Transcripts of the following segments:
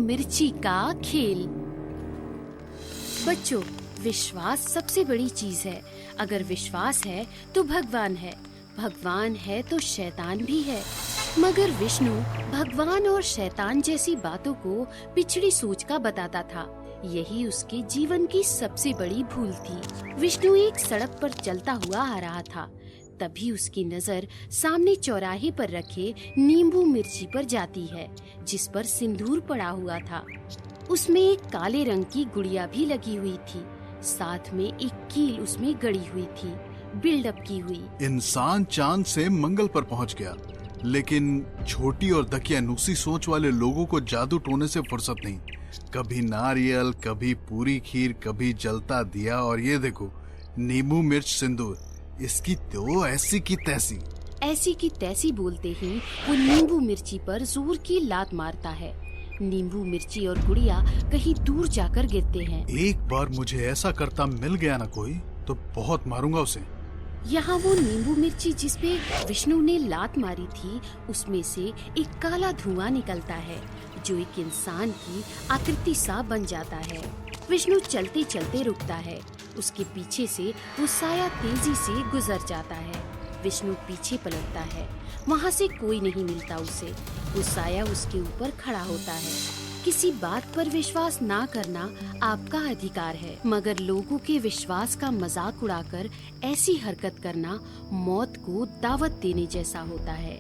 मिर्ची का खेल। बच्चों, विश्वास सबसे बड़ी चीज है। अगर विश्वास है तो भगवान है, भगवान है तो शैतान भी है। मगर विष्णु भगवान और शैतान जैसी बातों को पिछड़ी सोच का बताता था। यही उसके जीवन की सबसे बड़ी भूल थी। विष्णु एक सड़क पर चलता हुआ आ रहा था। तभी उसकी नजर सामने चौराहे पर रखे नींबू मिर्ची पर जाती है, जिस पर सिंदूर पड़ा हुआ था। उसमें एक काले रंग की गुड़िया भी लगी हुई थी। साथ में एक कील उसमें गड़ी हुई थी, बिल्डअप की हुई। इंसान चांद से मंगल पर पहुंच गया, लेकिन छोटी और दकियानूसी सोच वाले लोगों को जादू टोने से फुर्सत नहीं। कभी नारियल, कभी पूरी खीर, कभी जलता दिया, और ये देखो नींबू मिर्च सिंदूर। इसकी तो ऐसी की तैसी बोलते ही वो नींबू मिर्ची पर जोर की लात मारता है। नींबू मिर्ची और गुड़िया कहीं दूर जाकर गिरते हैं। एक बार मुझे ऐसा करता मिल गया ना कोई, तो बहुत मारूंगा उसे। यहाँ वो नींबू मिर्ची जिस पे विष्णु ने लात मारी थी, उसमें से एक काला धुआं निकलता है, जो एक इंसान की आकृति सा बन जाता है। विष्णु चलते चलते रुकता है। उसके पीछे से वो साया तेजी से गुजर जाता है। विष्णु पीछे पलटता है। वहाँ से कोई नहीं मिलता उसे। वो साया उसके ऊपर खड़ा होता है। किसी बात पर विश्वास ना करना आपका अधिकार है, मगर लोगों के विश्वास का मजाक उड़ाकर ऐसी हरकत करना मौत को दावत देने जैसा होता है।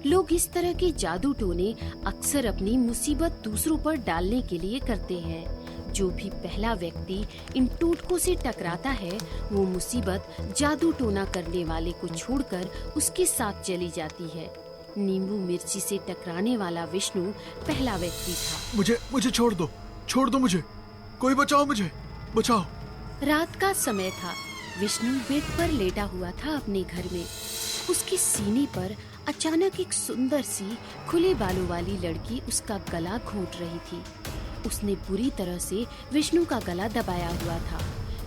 लोग इस तरह के जादू टोने अक्सर अपनी मुसीबत दूसरों पर डालने के लिए करते हैं। जो भी पहला व्यक्ति इन टोटकों से टकराता है, वो मुसीबत जादू टोना करने वाले को छोड़कर उसके साथ चली जाती है। नींबू मिर्ची से टकराने वाला विष्णु पहला व्यक्ति था। मुझे छोड़ दो मुझे, कोई बचाओ, मुझे बचाओ। रात का समय था। विष्णु बेड पर लेटा हुआ था अपने घर में। उसके सीने पर अचानक एक सुंदर सी खुले बालों वाली लड़की उसका गला घोंट रही थी। उसने बुरी तरह से विष्णु का गला दबाया हुआ था।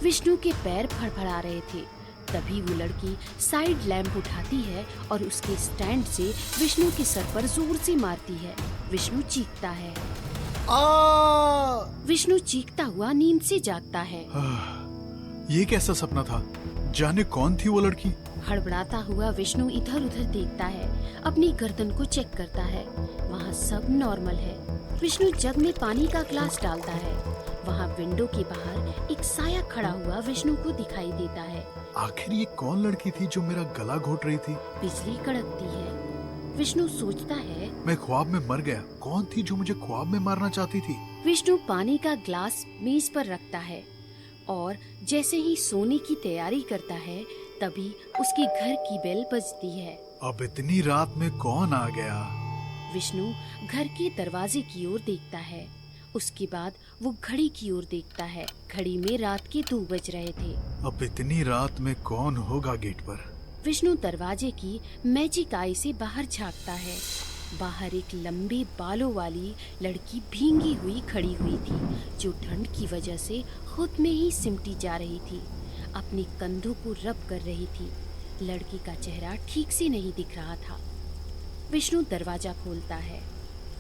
विष्णु के पैर फड़फड़ा रहे थे। तभी वो लड़की साइड लैंप उठाती है और उसके स्टैंड से विष्णु के सर पर जोर से मारती है। विष्णु चीखता है। विष्णु चीखता हुआ नींद से जागता है। ये कैसा सपना था? जाने कौन थी वो लड़की? हड़बड़ाता हुआ विष्णु इधर उधर देखता है, अपनी गर्दन को चेक करता है। वहाँ सब नॉर्मल है। विष्णु जग में पानी का ग्लास डालता है। वहाँ विंडो के बाहर एक साया खड़ा हुआ विष्णु को दिखाई देता है। आखिर ये कौन लड़की थी जो मेरा गला घोट रही थी? बिजली कड़कती है। विष्णु सोचता है, मैं ख्वाब में मर गया। कौन थी जो मुझे ख्वाब में मारना चाहती थी? विष्णु पानी का ग्लास मेज पर रखता है और जैसे ही सोने की तैयारी करता है, तभी उसके घर की बेल बजती है। अब इतनी रात में कौन आ गया? विष्णु घर के दरवाजे की ओर देखता है। उसके बाद वो घड़ी की ओर देखता है। घड़ी में रात के 2 बज रहे थे। अब इतनी रात में कौन होगा गेट पर? विष्णु दरवाजे की मैजिक आई से बाहर झांकता है। बाहर एक लंबे बालों वाली लड़की भींगी हुई खड़ी हुई थी, जो ठंड की वजह से खुद में ही सिमटी जा रही थी। अपने कंधों को रब कर रही थी। लड़की का चेहरा ठीक से नहीं दिख रहा था। विष्णु दरवाजा खोलता है।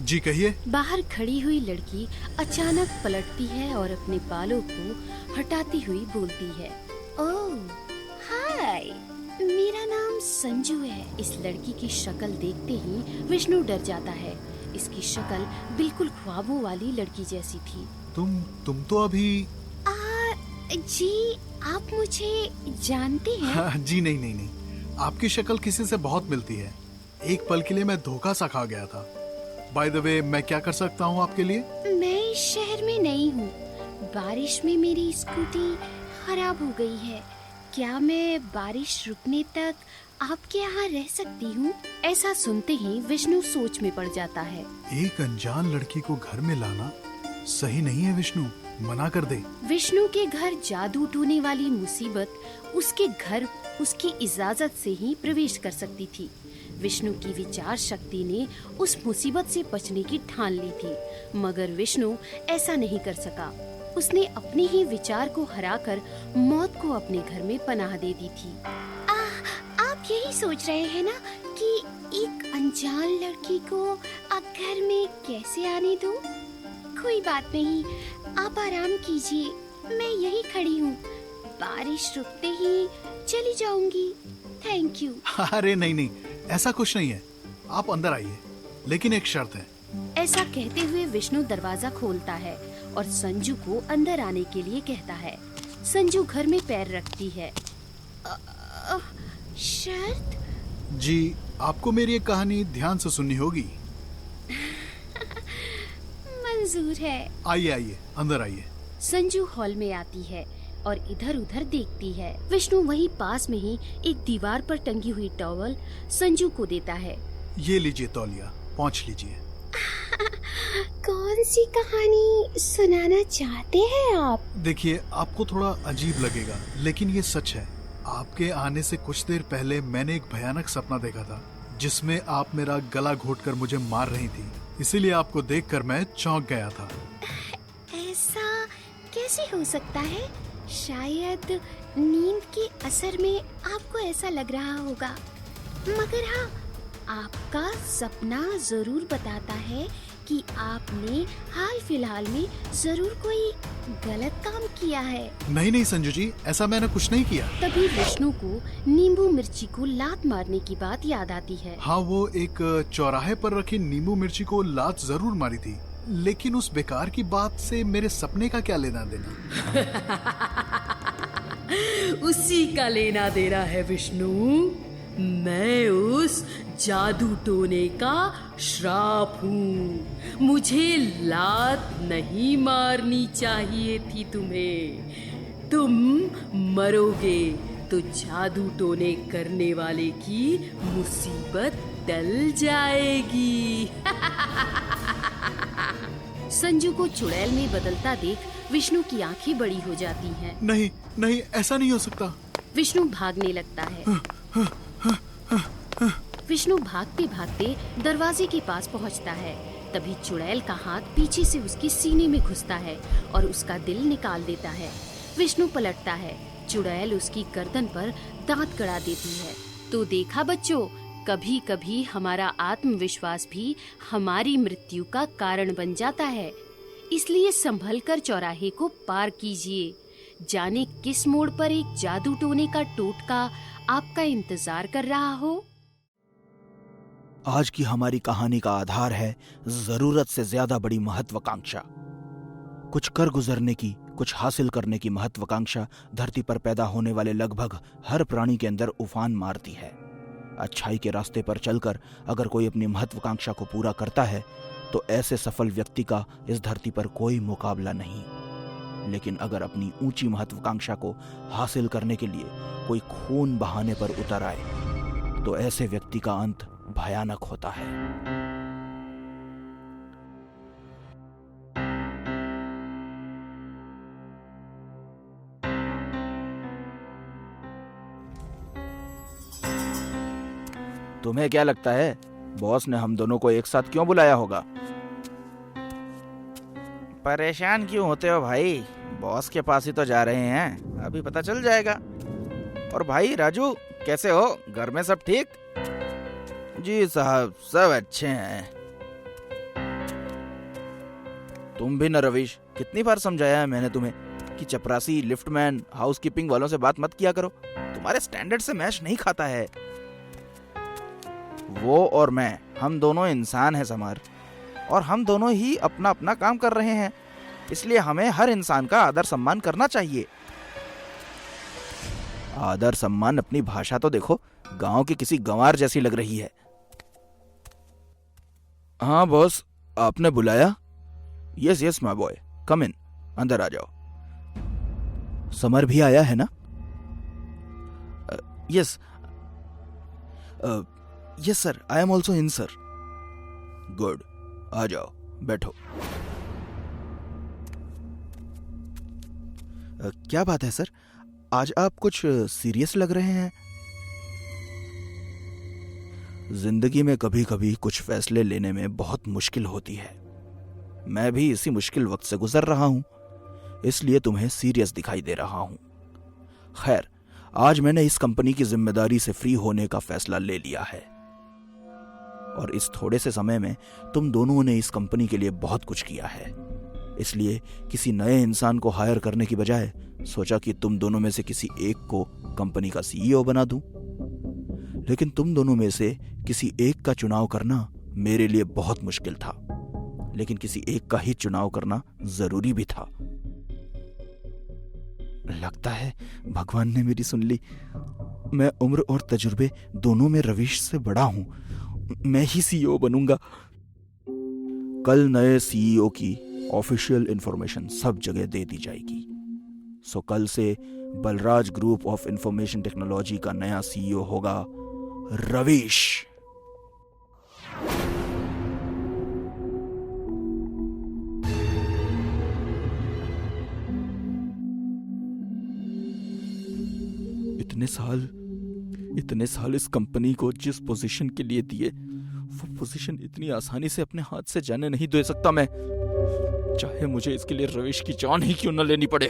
जी कहिए। बाहर खड़ी हुई लड़की अचानक पलटती है और अपने बालों को हटाती हुई बोलती है, ओह हाय, मेरा नाम संजू है। इस लड़की की शक्ल देखते ही विष्णु डर जाता है। इसकी शक्ल बिल्कुल ख्वाबों वाली लड़की जैसी थी। तुम तो अभी जी आप मुझे जानते हैं? हाँ, जी नहीं, आपकी शक्ल किसी से बहुत मिलती है। एक पल के लिए मैं धोखा सा खा गया था। बाय द वे, मैं क्या कर सकता हूँ आपके लिए? मैं इस शहर में नई हूँ। बारिश में मेरी स्कूटी खराब हो गई है। क्या मैं बारिश रुकने तक आपके यहाँ रह सकती हूँ? ऐसा सुनते ही विष्णु सोच में पड़ जाता है। एक अनजान लड़की को घर में लाना सही नहीं है विष्णु, मना कर दे। विष्णु के घर जादू टोने वाली मुसीबत उसके घर उसकी इजाजत से ही प्रवेश कर सकती थी। विष्णु की विचार शक्ति ने उस मुसीबत से बचने की ठान ली थी, मगर विष्णु ऐसा नहीं कर सका। उसने अपने ही विचार को हराकर मौत को अपने घर में पनाह दे दी थी। आप यही सोच रहे हैं ना कि एक अनजान लड़की को घर में कैसे आने दूं? कोई बात नहीं, आप आराम कीजिए, मैं यही खड़ी हूँ। बारिश रुकते ही चली जाऊंगी। Thank you. अरे नहीं नहीं, ऐसा कुछ नहीं है, आप अंदर आइए, लेकिन एक शर्त है। ऐसा कहते हुए विष्णु दरवाजा खोलता है और संजू को अंदर आने के लिए कहता है। संजू घर में पैर रखती है। शर्त? जी, आपको मेरी एक कहानी ध्यान से सुननी होगी। मंजूर है। आइए आइए, अंदर आइए। संजू हॉल में आती है और इधर उधर देखती है। विष्णु वहीं पास में ही एक दीवार पर टंगी हुई टॉवल संजू को देता है। ये लीजिए तौलिया, पोंछ लीजिए। कौन सी कहानी सुनाना चाहते हैं आप? देखिए, आपको थोड़ा अजीब लगेगा, लेकिन ये सच है। आपके आने से कुछ देर पहले मैंने एक भयानक सपना देखा था, जिसमें आप मेरा गला घोटकर मुझे मार रही थी। इसीलिए आपको देखकर मैं चौंक गया था। ऐसा कैसे हो सकता है? शायद नींद के असर में आपको ऐसा लग रहा होगा, मगर हाँ, आपका सपना जरूर बताता है कि आपने हाल फिलहाल में जरूर कोई गलत काम किया है। नहीं नहीं संजू जी, ऐसा मैंने कुछ नहीं किया। तभी विष्णु को नींबू मिर्ची को लात मारने की बात याद आती है। हाँ, वो एक चौराहे पर रखी नींबू मिर्ची को लात जरूर मारी थी, लेकिन उस बेकार की बात से मेरे सपने का क्या लेना देना? उसी का लेना देना है विष्णु। मैं उस जादू टोने का श्राप हूँ। मुझे लात नहीं मारनी चाहिए थी तुम्हें। तुम मरोगे तो जादू टोने करने वाले की मुसीबत टल जाएगी। संजू को चुड़ैल में बदलता देख विष्णु की आंखें बड़ी हो जाती हैं। नहीं नहीं, ऐसा नहीं हो सकता। विष्णु भागने लगता है। विष्णु भागते भागते दरवाजे के पास पहुंचता है। तभी चुड़ैल का हाथ पीछे से उसके सीने में घुसता है और उसका दिल निकाल देता है। विष्णु पलटता है। चुड़ैल उसकी गर्दन पर दांत गड़ा देती है। तो देखा बच्चों, कभी कभी हमारा आत्मविश्वास भी हमारी मृत्यु का कारण बन जाता है। इसलिए संभल कर चौराहे को पार कीजिए। जाने किस मोड़ पर एक जादू टोने का टोटका आपका इंतजार कर रहा हो। आज की हमारी कहानी का आधार है जरूरत से ज्यादा बड़ी महत्वाकांक्षा। कुछ कर गुजरने की, कुछ हासिल करने की महत्वाकांक्षा धरती पर पैदा होने वाले लगभग हर प्राणी के अंदर उफान मारती है। अच्छाई के रास्ते पर चलकर अगर कोई अपनी महत्वाकांक्षा को पूरा करता है तो ऐसे सफल व्यक्ति का इस धरती पर कोई मुकाबला नहीं। लेकिन अगर अपनी ऊंची महत्वाकांक्षा को हासिल करने के लिए कोई खून बहाने पर उतर आए तो ऐसे व्यक्ति का अंत भयानक होता है। तुम्हें क्या लगता है बॉस ने हम दोनों को एक साथ क्यों बुलाया होगा? परेशान क्यों होते हो भाई? बॉस के पास ही तो जा रहे हैं, अभी पता चल जाएगा। और भाई राजू, कैसे हो? घर में सब ठीक? जी साहब, सब अच्छे हैं। तुम भी न रवीश, कितनी बार समझाया है मैंने तुम्हें कि चपरासी, लिफ्टमैन, हाउसकीपिंग वालों से बात मत किया करो, तुम्हारे स्टैंडर्ड से मैच नहीं खाता है। वो और मैं, हम दोनों इंसान हैं समर, और हम दोनों ही अपना अपना काम कर रहे हैं, इसलिए हमें हर इंसान का आदर सम्मान करना चाहिए। आदर सम्मान? अपनी भाषा तो देखो, गांव की किसी गंवार जैसी लग रही है। हाँ बॉस, आपने बुलाया? Yes yes my boy, come in, अंदर आ जाओ। समर भी आया है ना? Yes yes sir, I am also in sir. Good, आ जाओ, बैठो। क्या बात है सर, आज आप कुछ सीरियस लग रहे हैं। जिंदगी में कभी कभी कुछ फैसले लेने में बहुत मुश्किल होती है। मैं भी इसी मुश्किल वक्त से गुजर रहा हूं, इसलिए तुम्हें सीरियस दिखाई दे रहा हूं। खैर, आज मैंने इस कंपनी की जिम्मेदारी से फ्री होने का फैसला ले लिया है, और इस थोड़े से समय में तुम दोनों ने इस कंपनी के लिए बहुत कुछ किया है। इसलिए किसी नए इंसान को हायर करने की बजाय सोचा कि तुम दोनों में से किसी एक को कंपनी का सीईओ बना दूं। लेकिन तुम दोनों में से किसी एक का चुनाव करना मेरे लिए बहुत मुश्किल था, लेकिन किसी एक का ही चुनाव करना जरूरी भी था। लगता है भगवान ने मेरी सुन ली। मैं उम्र और तजुर्बे दोनों में रवीश से बड़ा हूं। मैं ही सीईओ बनूंगा। कल नए सीईओ की ऑफिशियल इंफॉर्मेशन सब जगह दे दी जाएगी। सो कल से Balraj group of information technology का नया सीईओ होगा रवीश। इतने साल इस कंपनी को जिस पोजीशन के लिए दिए, वो पोजीशन इतनी आसानी से अपने हाथ से जाने नहीं दे सकता मैं, चाहे मुझे इसके लिए रवीश की जान ही क्यों न लेनी पड़े।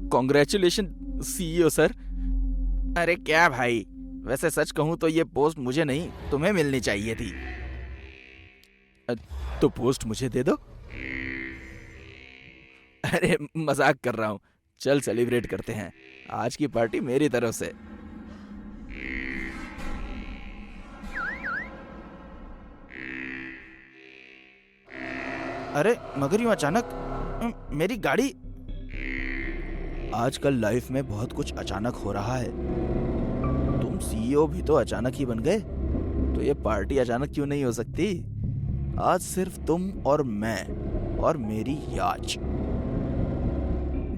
Congratulation CEO sir. अरे क्या भाई, वैसे सच कहूं तो ये पोस्ट मुझे नहीं तुम्हें मिलनी चाहिए थी। तो पोस्ट मुझे दे दो। अरे मजाक कर रहा हूं, चल सेलिब्रेट करते हैं। आज की पार्टी मेरी तरफ से। अरे मगर यूं अचानक मेरी गाड़ी। आजकल लाइफ में बहुत कुछ अचानक हो रहा है। तुम सीईओ भी तो अचानक ही बन गए, तो ये पार्टी अचानक क्यों नहीं हो सकती? आज सिर्फ तुम और मैं और मेरी याच।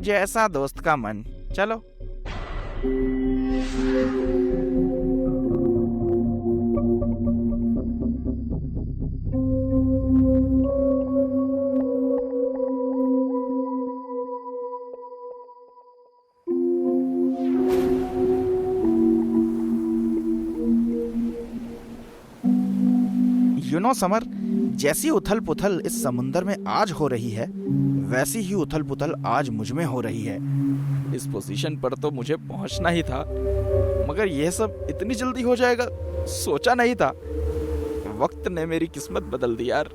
जैसा दोस्त का मन। चलो। समर, जैसी उथल पुथल इस समुंदर में आज हो रही है, वैसी ही उथल पुथल आज मुझ में हो रही है। इस पोजीशन पर तो मुझे पहुंचना ही था, मगर यह सब इतनी जल्दी हो जाएगा सोचा नहीं था। वक्त ने मेरी किस्मत बदल दी यार।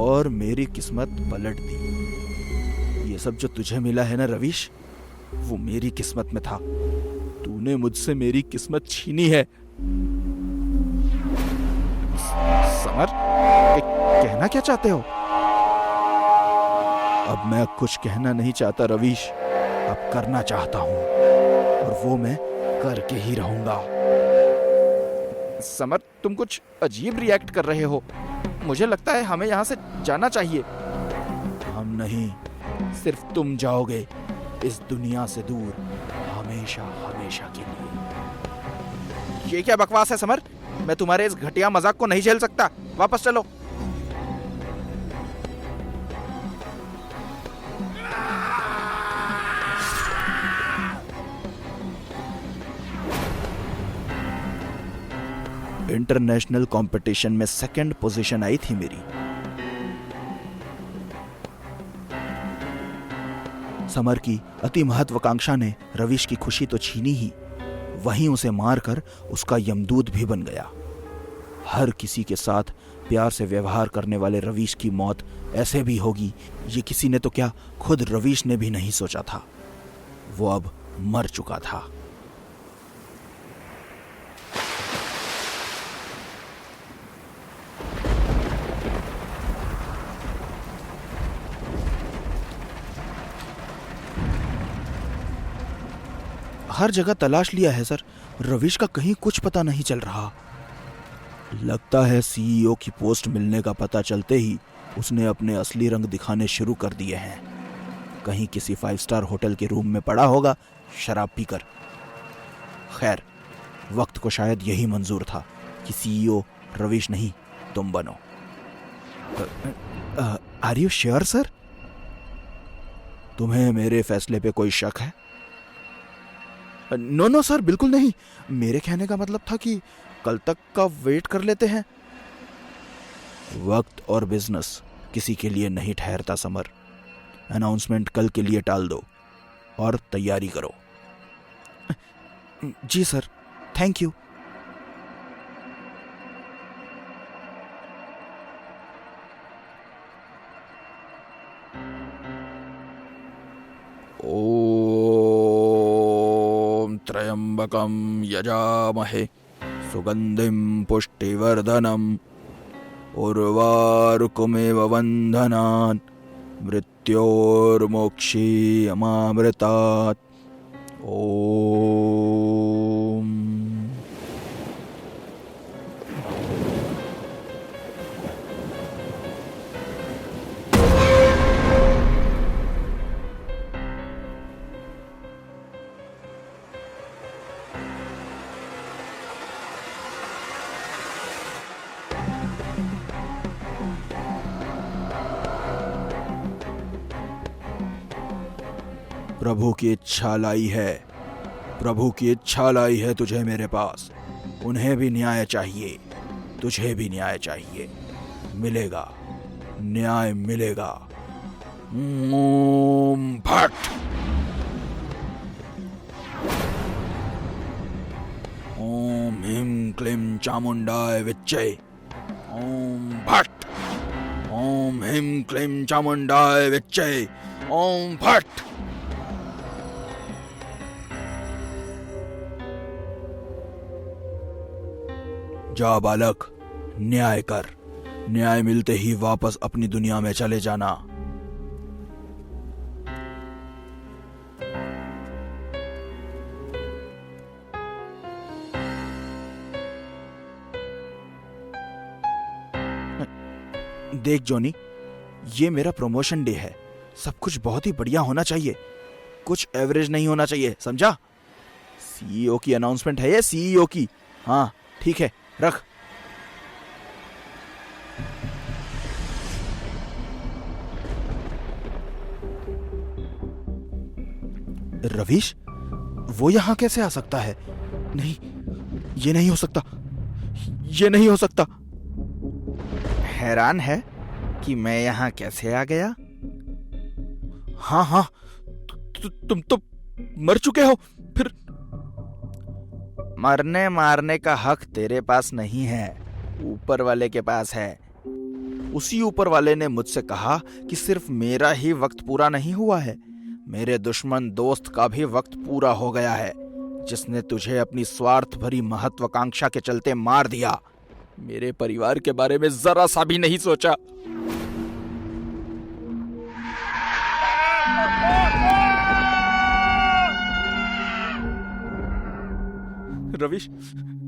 और मेरी किस्मत पलट दी। ये सब जो तुझे मिला है ना रवीश, वो मेरी किस्मत में था। तूने मुझसे मेरी किस्मत छीनी है। समर, कहना क्या चाहते हो? अब मैं कुछ कहना नहीं चाहता रवीश, अब करना चाहता हूं, और वो मैं करके ही रहूंगा। समर, तुम कुछ अजीब रिएक्ट कर रहे हो। मुझे लगता है हमें यहाँ से जाना चाहिए। हम नहीं, सिर्फ तुम जाओगे इस दुनिया से दूर, हमेशा हमेशा के लिए। ये क्या बकवास है समर? मैं तुम्हारे इस घटिया मजाक को नहीं झेल सकता। वापस चलो। इंटरनेशनल कंपटीशन में सेकंड पोजीशन आई थी मेरी। समर की अति महत्वाकांक्षा ने रवीश की खुशी तो छीनी ही, वहीं उसे मारकर उसका यमदूत भी बन गया। हर किसी के साथ प्यार से व्यवहार करने वाले रवीश की मौत ऐसे भी होगी, ये किसी ने तो क्या खुद रवीश ने भी नहीं सोचा था। वो अब मर चुका था। हर जगह तलाश लिया है सर, रवीश का कहीं कुछ पता नहीं चल रहा। लगता है सीईओ की पोस्ट मिलने का पता चलते ही उसने अपने असली रंग दिखाने शुरू कर दिए हैं। कहीं किसी 5 स्टार होटल के रूम में पड़ा होगा शराब पीकर। खैर, वक्त को शायद यही मंजूर था कि सीईओ रवीश नहीं तुम बनो। Are you sure sir? तुम्हें मेरे फैसले पे कोई शक है? नो सर, बिल्कुल नहीं। मेरे कहने का मतलब था कि कल तक का वेट कर लेते हैं। वक्त और बिजनेस किसी के लिए नहीं ठहरता समर। अनाउंसमेंट कल के लिए टाल दो और तैयारी करो। जी सर, थैंक यू। ओम त्र्यंबकं यजामहे सुगंधिं पुष्टिवर्धनम् उर्वारुकमेव वन्धनान् मृत्योर्मोक्षीयमामृतात्। ओम। प्रभु की इच्छा लाई है, प्रभु की इच्छा लाई है तुझे मेरे पास। उन्हें भी न्याय चाहिए, तुझे भी न्याय चाहिए। मिलेगा, न्याय मिलेगा। ओम भट। ओम ह्रीं क्लीं चामुंडाय विच्चे। ओम भट। ओम ह्रीं क्लीं चामुंडाय विच्चे। ओम भट। जा बालक, न्याय कर। न्याय मिलते ही वापस अपनी दुनिया में चले जाना। देख जॉनी, ये मेरा प्रमोशन डे है। सब कुछ बहुत ही बढ़िया होना चाहिए, कुछ एवरेज नहीं होना चाहिए, समझा? सीईओ की अनाउंसमेंट है ये, सीईओ की। हाँ ठीक है, रख। रवीश, वो यहां कैसे आ सकता है? नहीं, ये नहीं हो सकता, ये नहीं हो सकता। हैरान है कि मैं यहां कैसे आ गया? हाँ हाँ, तुम तो मर चुके हो। फिर मरने मारने का हक तेरे पास नहीं है, ऊपर वाले के पास है। उसी ऊपर वाले ने मुझसे कहा कि सिर्फ मेरा ही वक्त पूरा नहीं हुआ है, मेरे दुश्मन दोस्त का भी वक्त पूरा हो गया है, जिसने तुझे अपनी स्वार्थ भरी महत्वाकांक्षा के चलते मार दिया। मेरे परिवार के बारे में जरा सा भी नहीं सोचा। रवीश,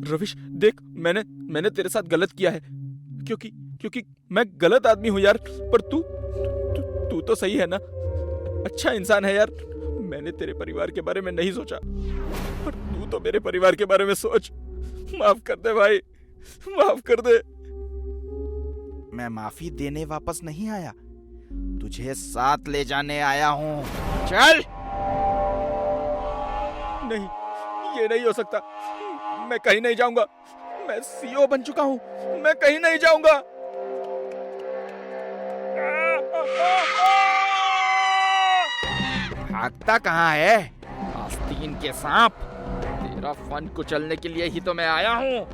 रवीश देख, मैंने तेरे साथ गलत किया है, क्योंकि मैं गलत आदमी हूं यार। पर तू तो सही है ना, अच्छा इंसान है यार। मैंने तेरे परिवार के बारे में नहीं सोचा, पर तू तो मेरे परिवार के बारे में सोच। माफ कर दे भाई, माफ कर दे। मैं माफी देने वापस नहीं आया, तुझे साथ ले जाने आया हूं। चल। नहीं, ये नहीं हो सकता। मैं कहीं नहीं जाऊंगा। मैं सीईओ बन चुका हूं, मैं कहीं नहीं जाऊंगा। भागता कहाँ है आस्तीन के सांप? तेरा फन कुचलने के लिए ही तो मैं आया हूं।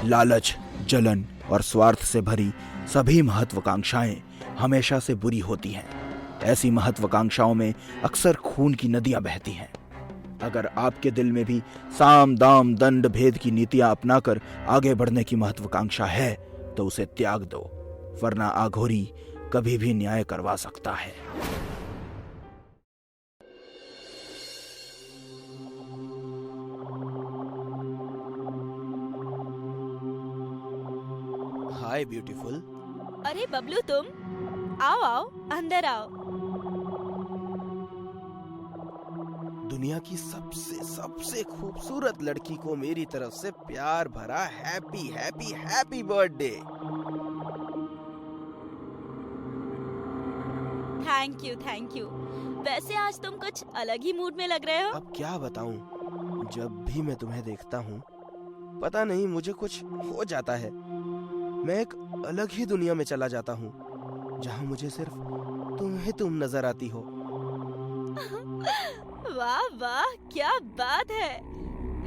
लालच, जलन और स्वार्थ से भरी सभी महत्वाकांक्षाएं हमेशा से बुरी होती हैं। ऐसी महत्वाकांक्षाओं में अक्सर खून की नदियां बहती हैं। अगर आपके दिल में भी साम दाम दंड भेद की नीतियां अपनाकर आगे बढ़ने की महत्वाकांक्षा है तो उसे त्याग दो, वरना आघोरी कभी भी न्याय करवा सकता है। हाय ब्यूटीफुल। अरे बबलू, तुम आओ आओ, अंदर आओ। दुनिया की सबसे खूबसूरत लड़की को मेरी तरफ से प्यार भरा happy happy happy birthday. Thank you. वैसे आज तुम कुछ अलग ही मूड में लग रहे हो। अब क्या बताऊं, जब भी मैं तुम्हें देखता हूँ पता नहीं मुझे कुछ हो जाता है। मैं एक अलग ही दुनिया में चला जाता हूँ जहाँ मुझे सिर्फ तुम नजर आती हो। वाह वाह, क्या बात है।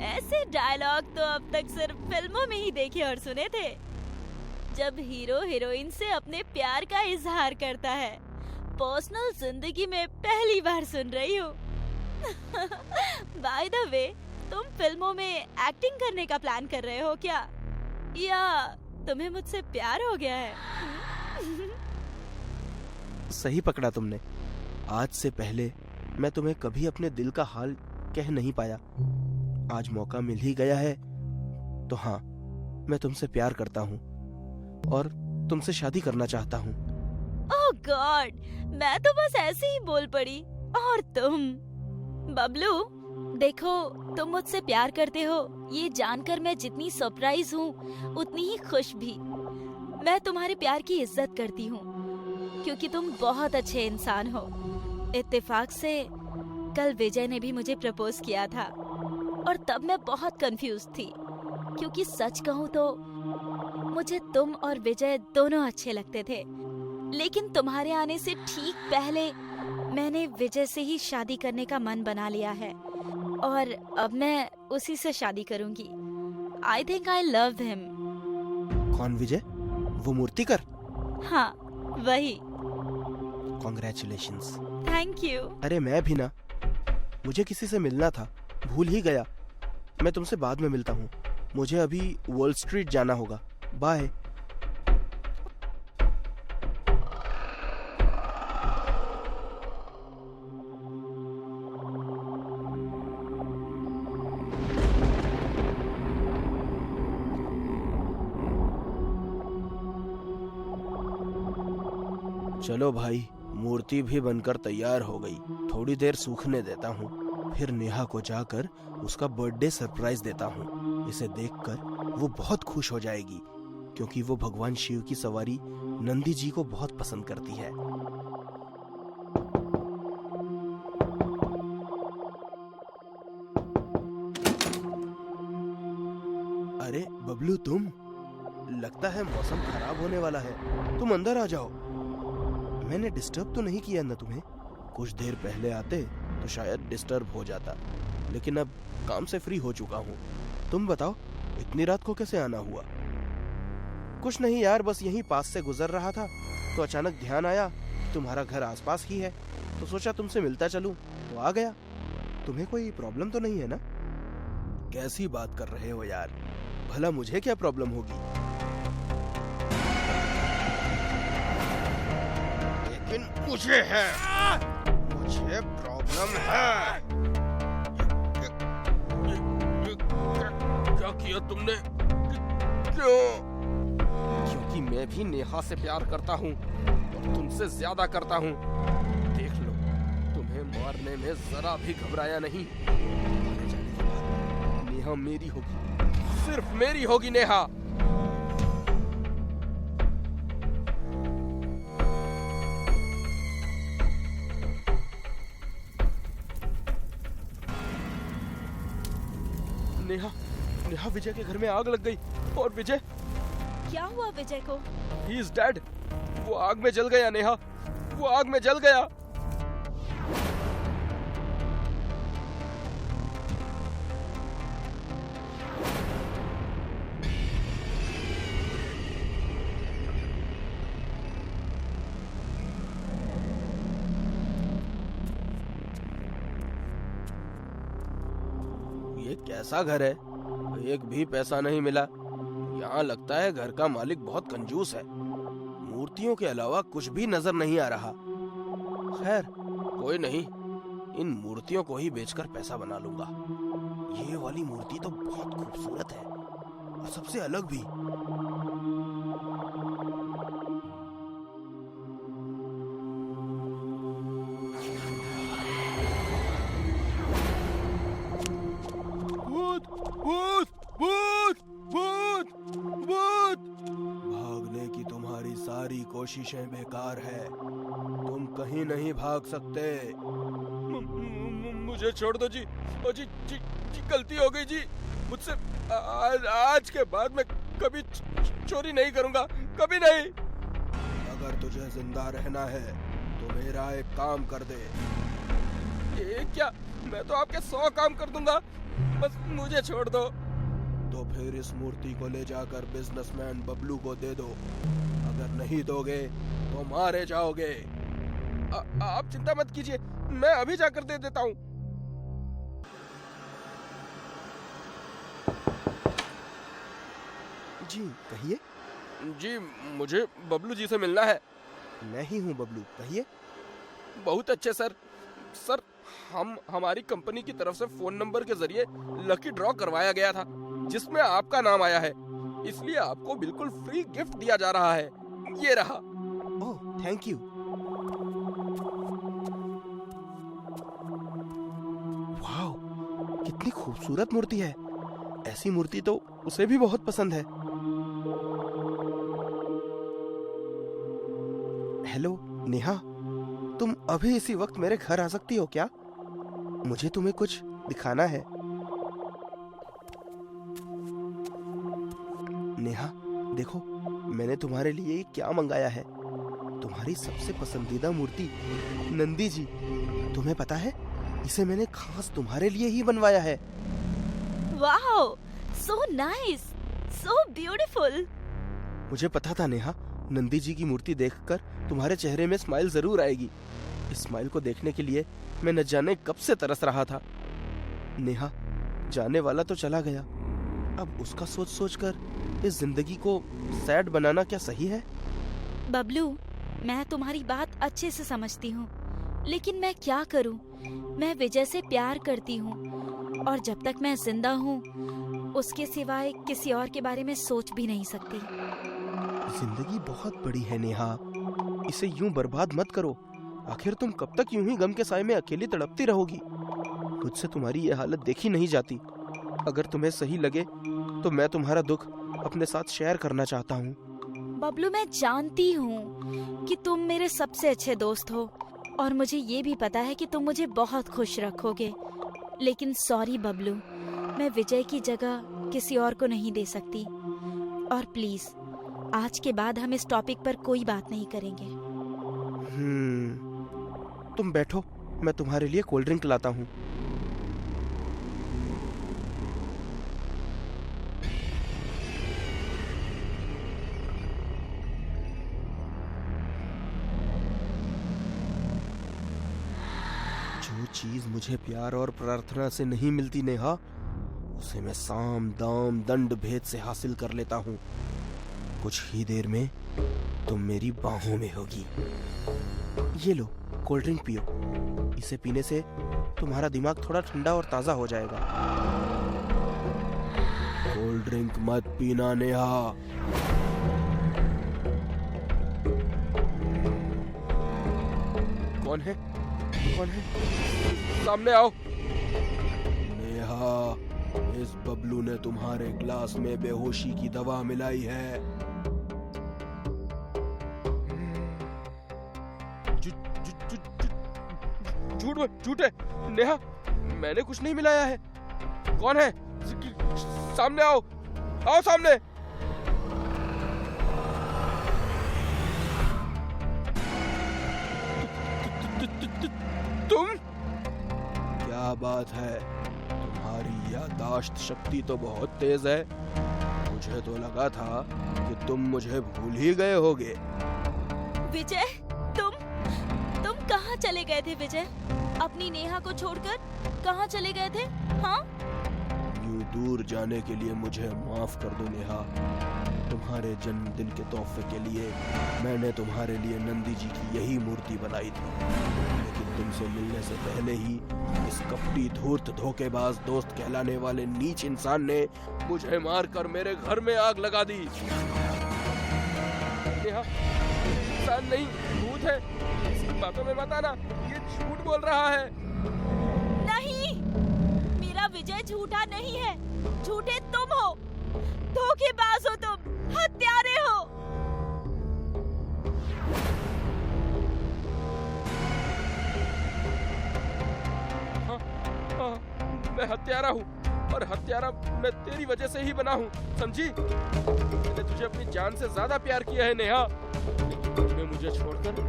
ऐसे डायलॉग तो अब तक सिर्फ फिल्मों में ही देखे और सुने थे, जब हीरो हीरोइन से अपने प्यार का इजहार करता है। पर्सनल जिंदगी में पहली बार सुन रही हूँ। बाय द वे, तुम फिल्मों में एक्टिंग करने का प्लान कर रहे हो क्या, या तुम्हें मुझसे प्यार हो गया है? सही पकड़ा तुमने। आज से पहले मैं तुम्हें कभी अपने दिल का हाल कह नहीं पाया। आज मौका मिल ही गया है तो हाँ, मैं तुमसे प्यार करता हूँ और तुमसे शादी करना चाहता हूँ। ओह गॉड, मैं तो बस ऐसे ही बोल पड़ी। और तुम बबलू, देखो तुम मुझसे प्यार करते हो ये जानकर मैं जितनी सरप्राइज हूँ उतनी ही खुश भी। मैं तुम्हारे प्यार की इज्जत करती हूँ क्योंकि तुम बहुत अच्छे इंसान हो। इत्तेफाक से कल विजय ने भी मुझे प्रपोज किया था और तब मैं बहुत कंफ्यूज थी, क्योंकि सच कहूँ तो मुझे तुम और विजय दोनों अच्छे लगते थे। लेकिन तुम्हारे आने से ठीक पहले मैंने विजय से ही शादी करने का मन बना लिया है और अब मैं उसी से शादी करूंगी। I think I love him. कौन विजय? वो मूर्तिकर? हाँ वही। कॉन्ग्रेचुलेशंस। Thank you. अरे मैं भी ना, मुझे किसी से मिलना था, भूल ही गया। मैं तुमसे बाद में मिलता हूँ, मुझे अभी वॉल स्ट्रीट जाना होगा। बाय। चलो भाई, मूर्ति भी बनकर तैयार हो गई। थोड़ी देर सूखने देता हूँ, फिर नेहा को जाकर उसका बर्थडे सरप्राइज देता हूँ। इसे देखकर वो बहुत खुश हो जाएगी क्योंकि वो भगवान शिव की सवारी नंदी जी को बहुत पसंद करती है। अरे बबलू, तुम? लगता है मौसम खराब होने वाला है, तुम अंदर आ जाओ। मैंने डिस्टर्ब तो नहीं किया ना तुम्हें? कुछ देर पहले आते तो शायद डिस्टर्ब हो जाता, लेकिन अब काम से फ्री हो चुका हूँ। तुम बताओ, इतनी रात को कैसे आना हुआ? कुछ नहीं यार, बस यहीं पास से गुजर रहा था तो अचानक ध्यान आया कि तुम्हारा घर आसपास ही है, तो सोचा तुमसे मिलता चलूं, तो आ गया। तुम्हें कोई प्रॉब्लम तो नहीं है ना? कैसी बात कर रहे हो यार, भला मुझे क्या प्रॉब्लम होगी? लेकिन मुझे है, मुझे प्रॉब्लम है। क्या किया तुमने? क्यों? क्योंकि मैं भी नेहा से प्यार करता हूँ और तुमसे ज्यादा करता हूँ। देख लो, तुम्हें मारने में जरा भी घबराया नहीं। मारे जाने के बाद नेहा मेरी होगी, सिर्फ मेरी होगी नेहा। नेहा, नेहा, विजय के घर में आग लग गई। और विजय? क्या हुआ विजय को? He is dead. वो आग में जल गया नेहा, वो आग में जल गया। ये कैसा घर है? एक भी पैसा नहीं मिला। यहाँ लगता है घर का मालिक बहुत कंजूस है। मूर्तियों के अलावा कुछ भी नजर नहीं आ रहा। खैर कोई नहीं, इन मूर्तियों को ही बेचकर पैसा बना लूंगा। ये वाली मूर्ति तो बहुत खूबसूरत है और सबसे अलग भी। भूत, भूत, भूत, भूत, भूत! भागने की तुम्हारी सारी कोशिशें बेकार है। तुम कहीं नहीं भाग सकते। मुझे छोड़ दो जी। ओ जी जी जी, गलती हो गई जी मुझसे। आज के बाद मैं कभी चोरी नहीं करूंगा, कभी नहीं। अगर तुझे जिंदा रहना है तो मेरा एक काम कर दे। ये क्या? मैं तो आपके 100 काम कर दूंगा, बस मुझे छोड़ दो। तो फिर इस मूर्ति को ले जाकर बिजनेसमैन बबलू को दे दो। अगर नहीं दोगे तो मारे जाओगे। आप चिंता मत कीजिए, मैं अभी जाकर दे देता हूँ। जी कहिए। जी मुझे बबलू जी से मिलना है। मैं ही हूँ बबलू, कहिए। बहुत अच्छे सर। सर हमारी कंपनी की तरफ से फोन नंबर के जरिए लकी ड्रॉ करवाया गया था जिसमें आपका नाम आया है, इसलिए आपको बिल्कुल फ्री गिफ्ट दिया जा रहा है। ये रहा। Oh thank you. वाह, कितनी खूबसूरत मूर्ति है। ऐसी मूर्ति तो उसे भी बहुत पसंद है। हेलो नेहा, तुम अभी इसी वक्त मेरे घर आ सकती हो क्या? मुझे तुम्हें कुछ दिखाना है। नेहा देखो, मैंने तुम्हारे लिए क्या मंगाया है। तुम्हारी सबसे पसंदीदा मूर्ति नंदी जी। तुम्हें पता है, इसे मैंने खास तुम्हारे लिए ही बनवाया है। Wow, so nice, so beautiful. मुझे पता था नेहा, नंदी जी की मूर्ति देखकर तुम्हारे चेहरे में स्माइल जरूर आएगी। इस स्माइल को देखने के लिए मैं न जाने कब से तरस रहा था। नेहा, जाने वाला तो चला गया, अब उसका सोच सोचकर इस जिंदगी को सैड बनाना क्या सही है? बबलू, मैं तुम्हारी बात अच्छे से समझती हूँ, लेकिन मैं क्या करूँ? मैं विजय से प्यार करती हूँ और जब तक मैं जिंदा हूँ उसके सिवाय किसी और के बारे में सोच भी नहीं सकती। जिंदगी बहुत बड़ी है नेहा, इसे यूं बर्बाद मत करो। आखिर तुम कब तक यूं ही गम के साए में अकेली तड़पती रहोगी? मुझसे तुम्हारी ये हालत देखी नहीं जाती। अगर तुम्हें सही लगे तो मैं तुम्हारा दुख अपने साथ शेयर करना चाहता हूँ। बबलू, मैं जानती हूँ कि तुम मेरे सबसे अच्छे दोस्त हो और मुझे ये भी पता है कि तुम मुझे बहुत खुश रखोगे, लेकिन सॉरी बबलू, मैं विजय की जगह किसी और को नहीं दे सकती। और प्लीज, आज के बाद हम इस टॉपिक पर कोई बात नहीं करेंगे। तुम बैठो, मैं तुम्हारे लिए कोल्ड ड्रिंक लाता हूँ। जो चीज मुझे प्यार और प्रार्थना से नहीं मिलती नेहा, उसे मैं साम दाम दंड भेद से हासिल कर लेता हूँ। कुछ ही देर में तुम मेरी बाहों में होगी। ये लो, कोल्ड ड्रिंक पियो। इसे पीने से तुम्हारा दिमाग थोड़ा ठंडा और ताजा हो जाएगा। कोल्ड ड्रिंक मत पीना नेहा। कौन है? कौन है? सामने आओ। नेहा, इस बबलू ने तुम्हारे ग्लास में बेहोशी की दवा मिलाई है। झूठ है नेहा, मैंने कुछ नहीं मिलाया है। कौन है? सामने आओ, आओ सामने। तुम? क्या बात है, तुम्हारी याददाश्त शक्ति तो बहुत तेज है। मुझे तो लगा था कि तुम मुझे भूल ही गए होगे। विजय, तुम कहाँ चले गए थे विजय? अपनी नेहा को छोड़कर कहाँ चले गए थे? हाँ? यूं दूर जाने के लिए मुझे माफ कर दो नेहा। तुम्हारे जन्मदिन के तोहफे के लिए मैंने तुम्हारे लिए नंदी जी की यही मूर्ति बनाई थी, लेकिन तुमसे मिलने से पहले ही इस कपटी धूर्त धोखेबाज दोस्त कहलाने वाले नीच इंसान ने मुझे मारकर मेरे घर में आग लगा दी। नेहा, इंसान नहीं, भूत है। इसकी बातों में मत आना, ये झूठ बोल रहा है। नहीं, मेरा विजय झूठा नहीं है। झूठे तुम हो, धोखेबाज हो, तुम हत्यारे हो। मैं हत्यारा हूँ और हत्यारा मैं तेरी वजह से ही बना हूँ, समझी? मैंने तुझे अपनी जान से ज्यादा प्यार किया है नेहा, लेकिन तुमने मुझे छोड़कर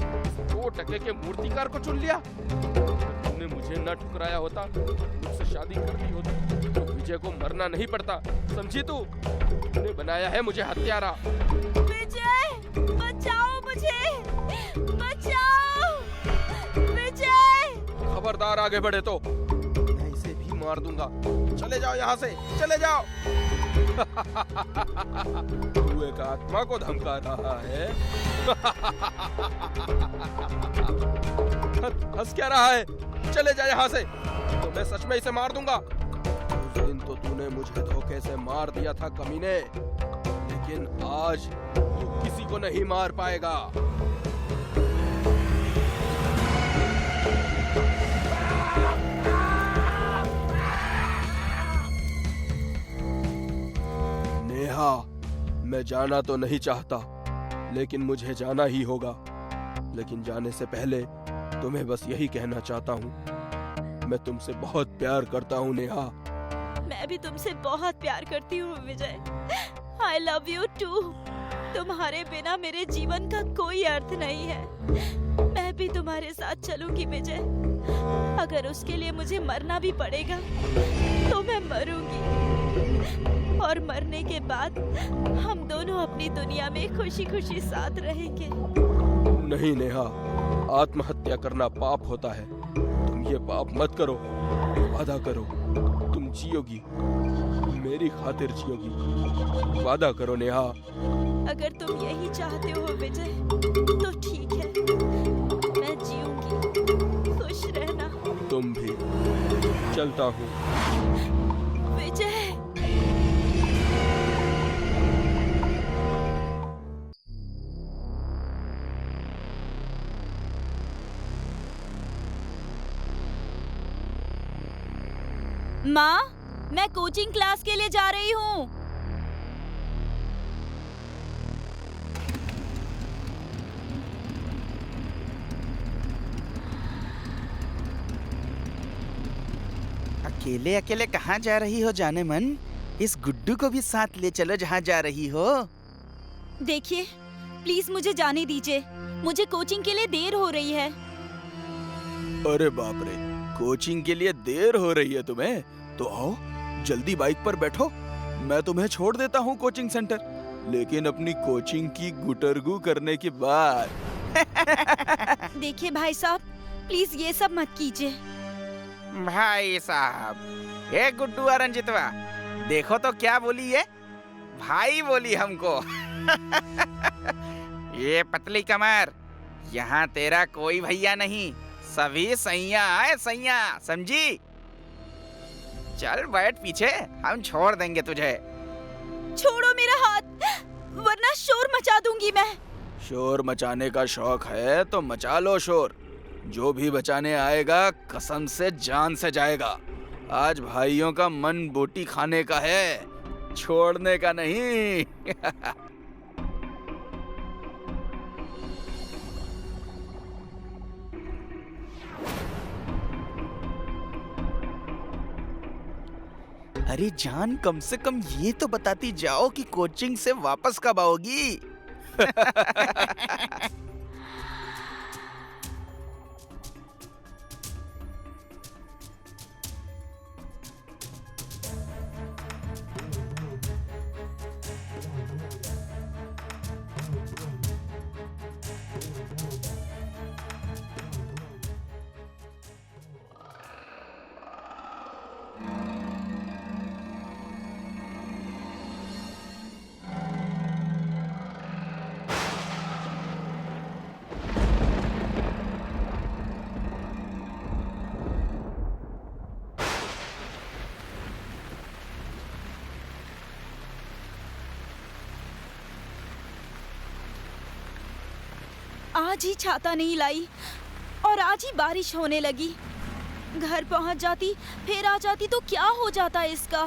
2 टके के मूर्तिकार को चुन लिया। तुमने मुझे न ठुकराया होता, मुझसे शादी कर ली होती तो विजय को मरना नहीं पड़ता, समझी तू? तुमने बनाया है मुझे हत्यारा। विजय, बचाओ मुझे, बचाओ विजय। खबरदार आगे बढ़े तो मैं इसे भी मार दूंगा। चले जाओ यहाँ से, चले जाओ। तू एक आत्मा को धमका रहा है। हंस क्या रहा है? चले जा यहाँ से, तो मैं सच में इसे मार दूंगा। उस दिन तो तूने मुझे धोखे से मार दिया था कमीने, लेकिन आज तू किसी को नहीं मार पाएगा। नेहा, मैं जाना तो नहीं चाहता, लेकिन मुझे जाना ही होगा। लेकिन जाने से पहले तुम्हें बस यही कहना चाहता हूँ, मैं तुमसे बहुत प्यार करता हूँ नेहा। मैं भी तुमसे बहुत प्यार करती हूँ विजय। I love you too। तुम्हारे बिना मेरे जीवन का कोई अर्थ नहीं है। मैं भी तुम्हारे साथ चलूंगी विजय। अगर उसके लिए मुझे मरना भी पड़ेगा तो मैं मरूंगी, और मरने के बाद हम दोनों अपनी दुनिया में खुशी खुशी साथ रहेंगे। नहीं नेहा, आत्महत्या करना पाप होता है। तुम ये पाप मत करो। वादा करो, तुम जियोगी, मेरी खातिर जियोगी। वादा करो नेहा। अगर तुम यही चाहते हो विजय तो ठीक है, मैं जीऊंगी। खुश रहना। तुम भी। चलता हूँ। विजय। माँ, मैं कोचिंग क्लास के लिए जा रही हूँ। अकेले अकेले कहाँ जा रही हो जाने मन? इस गुड्डू को भी साथ ले चलो जहाँ जा रही हो। देखिए, प्लीज मुझे जाने दीजिए। मुझे कोचिंग के लिए देर हो रही है। अरे बाप रे, कोचिंग के लिए देर हो रही है तुम्हें? तो आओ, जल्दी बाइक पर बैठो, मैं तुम्हें छोड़ देता हूँ कोचिंग सेंटर, लेकिन अपनी कोचिंग की गुटरगू करने के बाद। देखिए भाई साहब, प्लीज ये सब मत कीजिए। भाई साहब, ये गुड्डू और रंजितवा, देखो तो क्या बोली है? भाई बोली हमको। ये पतली कमर, यहाँ तेरा कोई भैया नहीं, सभी सैया है, सैया, समझी? चल बैठ पीछे, हम छोड़ देंगे तुझे। छोड़ो मेरा हाथ, वरना शोर मचा दूंगी मैं। शोर मचाने का शौक है तो मचा लो शोर। जो भी बचाने आएगा कसम से जान से जाएगा। आज भाइयों का मन बोटी खाने का है, छोड़ने का नहीं। अरे जान, कम से कम ये तो बताती जाओ कि कोचिंग से वापस कब आओगी? आज ही छाता नहीं लाई और आज ही बारिश होने लगी। घर पहुंच जाती फिर आ जाती तो क्या हो जाता इसका।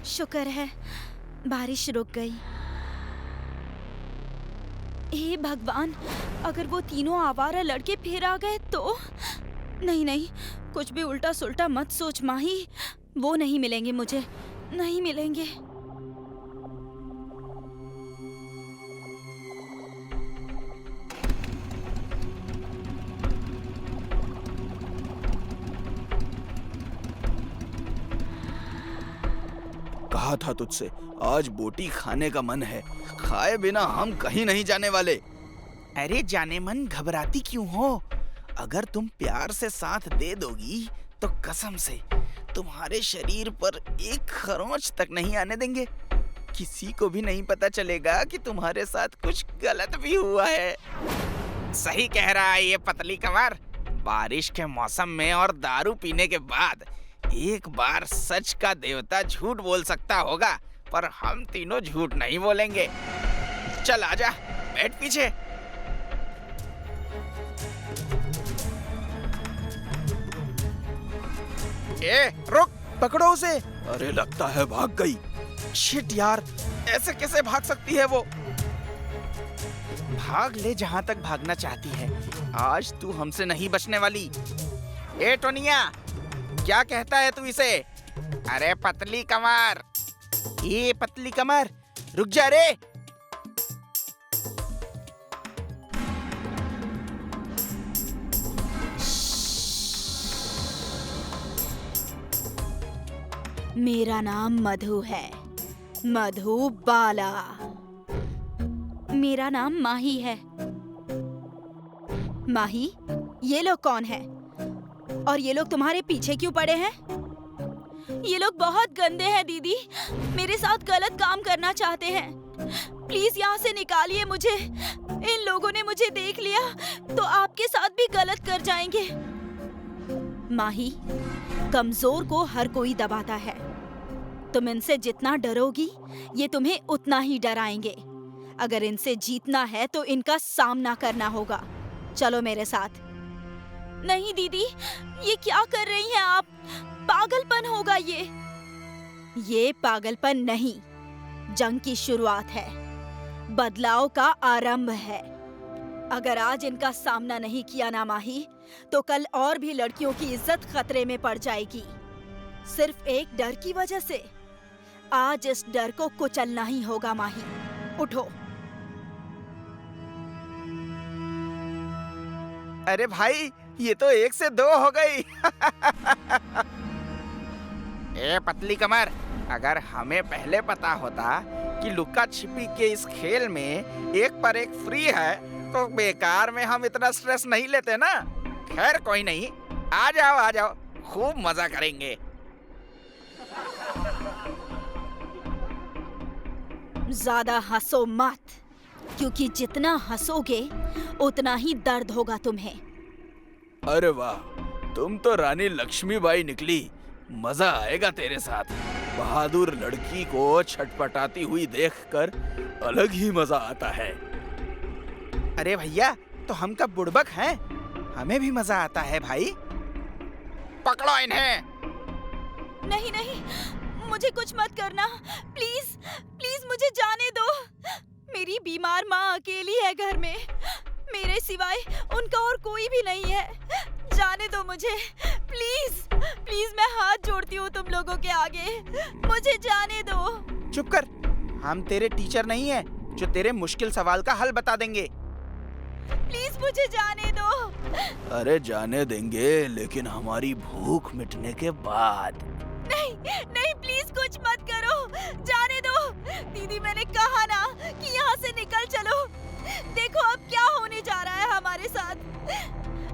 शुक्र है बारिश रुक गई। हे भगवान, अगर वो तीनों आवारा लड़के फिर आ गए तो नहीं नहीं, कुछ भी उल्टा सुल्टा मत सोच माही। वो नहीं मिलेंगे मुझे, नहीं मिलेंगे। कहा था तुझसे, आज बोटी खाने का मन है, खाए बिना हम कहीं नहीं जाने वाले। अरे जाने मन घबराती क्यों हो? अगर तुम प्यार से साथ दे दोगी तो कसम से तुम्हारे शरीर पर एक खरोंच तक नहीं आने देंगे। किसी को भी नहीं पता चलेगा कि तुम्हारे साथ कुछ गलत भी हुआ है। सही कह रहा है ये पतली कमर। बारिश के मौसम में और दारू पीने के बाद एक बार सच का देवता झूठ बोल सकता होगा, पर हम तीनों झूठ नहीं बोलेंगे। चल आजा, बैठ पीछे। ए, रुक, पकड़ो उसे। अरे लगता है भाग गई। शिट यार, ऐसे कैसे भाग सकती है वो? भाग ले जहां तक भागना चाहती है, आज तू हमसे नहीं बचने वाली। ए टोनिया, क्या कहता है तू इसे? अरे पतली कमर, ये पतली कमर, रुक जा रे। मेरा नाम मधु है, मधु बाला। मेरा नाम माही है। माही, ये लोग कौन है? और ये लोग तुम्हारे पीछे क्यों पड़े हैं? ये लोग बहुत गंदे हैं दीदी, मेरे साथ गलत काम करना चाहते हैं। प्लीज यहाँ से निकालिए मुझे। इन लोगों ने मुझे देख लिया तो आपके साथ भी गलत कर जाएंगे। माही, कमजोर को हर कोई दबाता है। तुम इनसे जितना डरोगी, ये तुम्हें उतना ही डराएंगे। अगर इनसे जीतना है तो इनका सामना करना होगा। चलो मेरे साथ। नहीं दीदी, ये क्या कर रही हैं आप? पागलपन होगा ये। ये पागलपन नहीं, जंग की शुरुआत है, बदलाव का आरंभ है। अगर आज इनका सामना नहीं किया ना माही, तो कल और भी लड़कियों की इज्जत खतरे में पड़ जाएगी, सिर्फ एक डर की वजह से। आज इस डर को कुचलना ही होगा माही। उठो। अरे भाई, ये तो 1 से 2 हो गई। ए पतली कमर, अगर हमें पहले पता होता कि लुका छिपी के इस खेल में एक पर एक फ्री है, तो बेकार में हम इतना स्ट्रेस नहीं लेते ना। खैर कोई नहीं, आ जाओ, खूब मजा करेंगे। ज्यादा हंसो मत, क्योंकि जितना हंसोगे उतना ही दर्द होगा तुम्हें। अरे वाह, तुम तो रानी लक्ष्मीबाई निकली। मजा आएगा तेरे साथ। बहादुर लड़की को छटपटाती हुई देखकर अलग ही मजा आता है। अरे भैया, तो हम कब बुड़बक हैं? हमें भी मजा आता है भाई। पकड़ो इन्हें। नहीं नहीं, मुझे कुछ मत करना, प्लीज प्लीज मुझे जाने दो। मेरी बीमार माँ अकेली है घर में, मेरे सिवाय उनका और कोई भी नहीं है। जाने दो मुझे, प्लीज प्लीज, मैं हाथ जोड़ती हूँ तुम लोगों के आगे, मुझे जाने दो। चुप कर, हम तेरे टीचर नहीं हैं जो तेरे मुश्किल सवाल का हल बता देंगे। प्लीज मुझे जाने दो। अरे जाने देंगे, लेकिन हमारी भूख मिटने के बाद। नहीं नहीं, प्लीज कुछ मत करो, जाने दो। दीदी, मैंने कहा ना कि यहाँ से निकल चलो। देखो अब क्या होने जा रहा है हमारे साथ।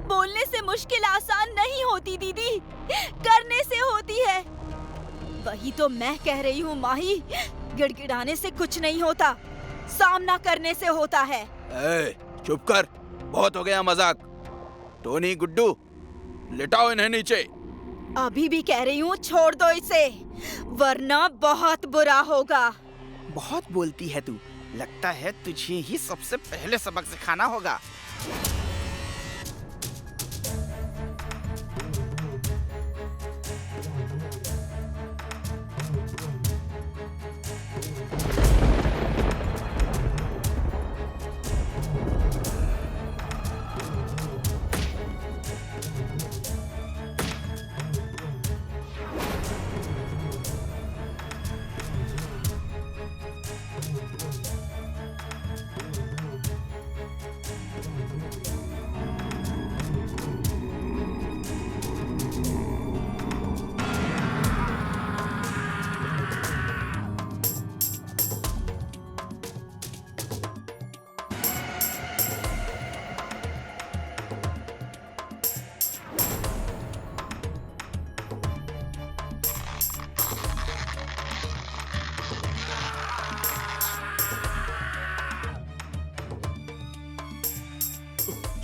बोलने से मुश्किल आसान नहीं होती दीदी, करने से होती है। वही तो मैं कह रही हूँ माही, गिड़गिड़ाने से कुछ नहीं होता, सामना करने से होता है। ए, चुप कर, बहुत हो गया मजाक। टोनी, गुड्डू, लिटाओ इन्हें नीचे। अभी भी कह रही हूँ, छोड़ दो इसे, वरना बहुत बुरा होगा। बहुत बोलती है तू, लगता है तुझे ही सबसे पहले सबक सिखाना होगा।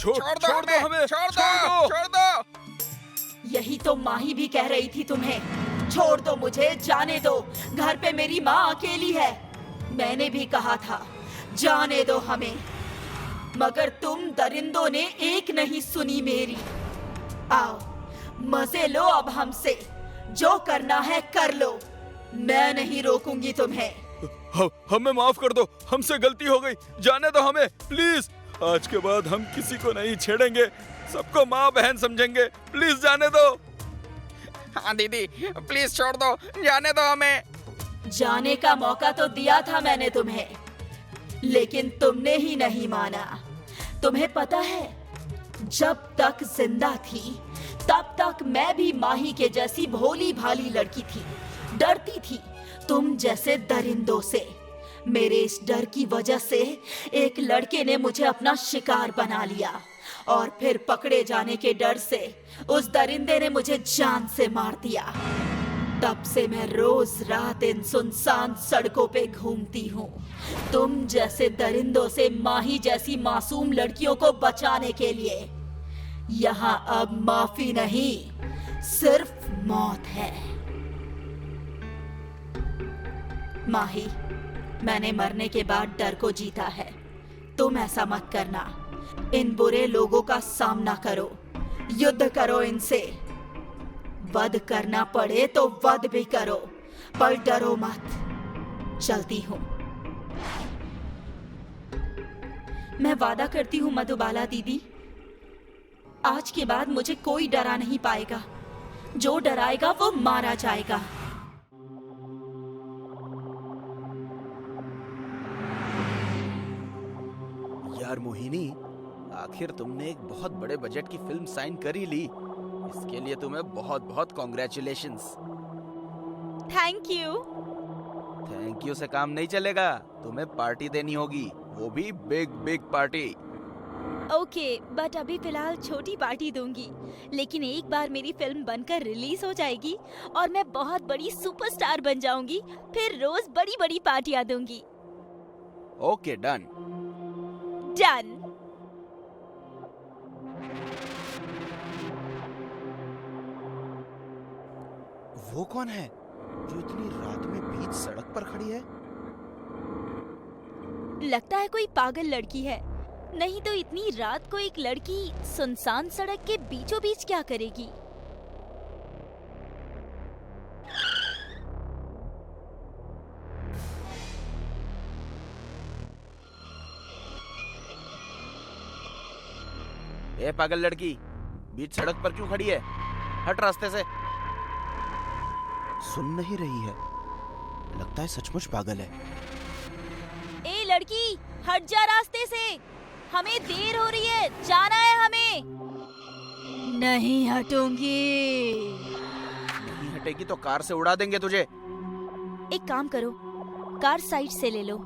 छोड़ दो हमें, छोड़ दो। यही तो माही भी कह रही थी तुम्हें, छोड़ दो मुझे, जाने दो, घर पे मेरी माँ अकेली है। मैंने भी कहा था जाने दो हमें, मगर तुम दरिंदों ने एक नहीं सुनी मेरी। आओ मजे लो अब हमसे, जो करना है कर लो, मैं नहीं रोकूंगी तुम्हें। हमें माफ कर दो, हमसे गलती हो गई, जाने दो हमें प्लीज। आज के बाद हम किसी को नहीं छेड़ेंगे, सबको माँ बहन समझेंगे, प्लीज जाने दो। हाँ दीदी प्लीज छोड़ दो, जाने दो हमें। जाने का मौका तो दिया था मैंने तुम्हें, लेकिन तुमने ही नहीं माना। तुम्हें पता है, जब तक जिंदा थी तब तक मैं भी माही के जैसी भोली भाली लड़की थी, डरती थी तुम जैसे दरिंदों से। मेरे इस डर की वजह से एक लड़के ने मुझे अपना शिकार बना लिया, और फिर पकड़े जाने के डर से उस दरिंदे ने मुझे जान से मार दिया। तब से मैं रोज रात इन सुनसान सड़कों पे घूमती हूँ, तुम जैसे दरिंदों से माही जैसी मासूम लड़कियों को बचाने के लिए। यहाँ अब माफी नहीं, सिर्फ मौत है। माही, मैंने मरने के बाद डर को जीता है, तुम ऐसा मत करना। इन बुरे लोगों का सामना करो, युद्ध करो इनसे। वध करना पड़े तो वध भी करो, पर डरो मत। चलती हूँ। मैं वादा करती हूँ मधुबाला दीदी, आज के बाद मुझे कोई डरा नहीं पाएगा, जो डराएगा वो मारा जाएगा। यार मोहिनी, आखिर तुमने एक बहुत बड़े बजट की फिल्म साइन कर ही ली, इसके लिए तुम्हें बहुत बहुत congratulations. Thank you. Thank you से काम नहीं चलेगा, तुम्हें पार्टी देनी होगी, वो भी big big party. Okay, but अभी फिलहाल छोटी पार्टी दूंगी, लेकिन एक बार मेरी फिल्म बनकर रिलीज हो जाएगी और मैं बहुत बड़ी सुपरस्टार बन जाऊंगी, फिर रोज बड़ी बड़ी पार्टियां दूंगी। Okay done. डन। वो कौन है जो इतनी रात में बीच सड़क पर खड़ी है? लगता है कोई पागल लड़की है, नहीं तो इतनी रात को एक लड़की सुनसान सड़क के बीचों बीच क्या करेगी? ए पागल लड़की, बीच सड़क पर क्यों खड़ी है? हट रास्ते से। सुन नहीं रही है, लगता है सचमुच पागल है। ए लड़की, हट जा रास्ते से, हमें देर हो रही है, जाना है हमें। नहीं हटूंगी। नहीं हटेगी तो कार से उड़ा देंगे तुझे। एक काम करो, कार साइड से ले लो।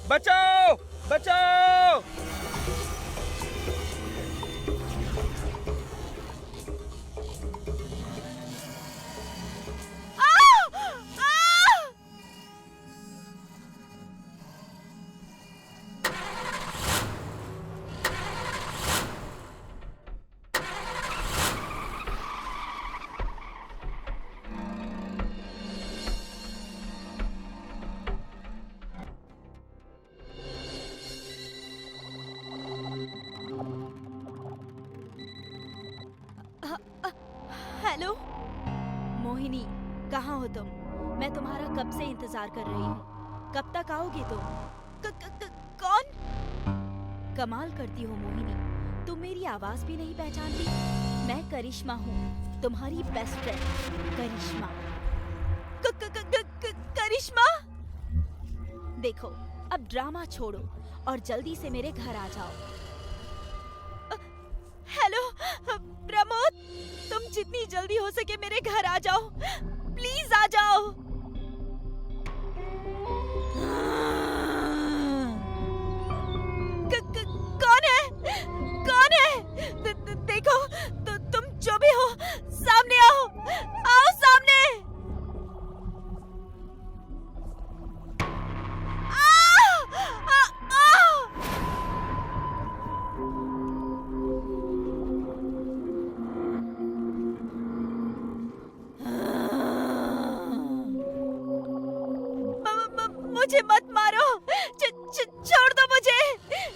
बचाओ बचाओ। हेलो मोहिनी, कहाँ हो तुम? मैं तुम्हारा कब से इंतजार कर रही हूँ, कब तक आओगी तुम? कौन? कमाल करती हो मोहिनी, तुम मेरी आवाज भी नहीं पहचानती। मैं करिश्मा हूँ, तुम्हारी बेस्ट फ्रेंड करिश्मा। करिश्मा, देखो अब ड्रामा छोड़ो और जल्दी से मेरे घर आ जाओ। हेलो प्रमोद, तुम जितनी जल्दी हो सके मेरे घर आ जाओ, प्लीज आ जाओ।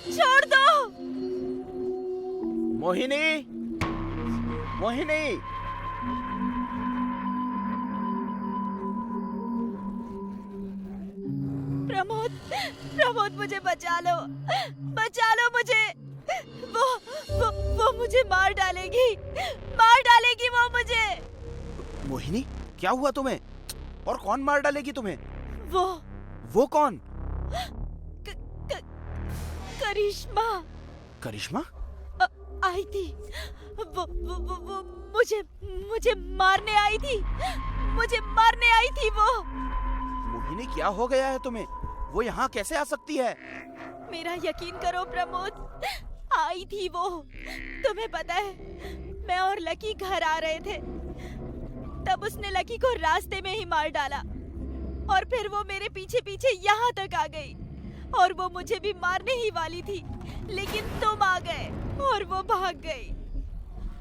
छोड़ दो। मोहिनी, मोहिनी। प्रमोद, प्रमोद मुझे बचा लो मुझे। वो मुझे मार डालेगी वो मुझे। मोहिनी, क्या हुआ तुम्हें? और कौन मार डालेगी तुम्हें? वो कौन? करिश्मा करिश्मा? आई थी। वो मुझे मारने आई थी। वो। मोहिनी, क्या हो गया है तुम्हें? वो यहाँ कैसे आ सकती है? मेरा यकीन करो प्रमोद, आई थी वो। तुम्हें पता है, मैं और लकी घर आ रहे थे, तब उसने लकी को रास्ते में ही मार डाला और फिर वो मेरे पीछे पीछे यहाँ तक आ गई और वो मुझे भी मारने ही वाली थी, लेकिन तुम आ गए और वो भाग गई।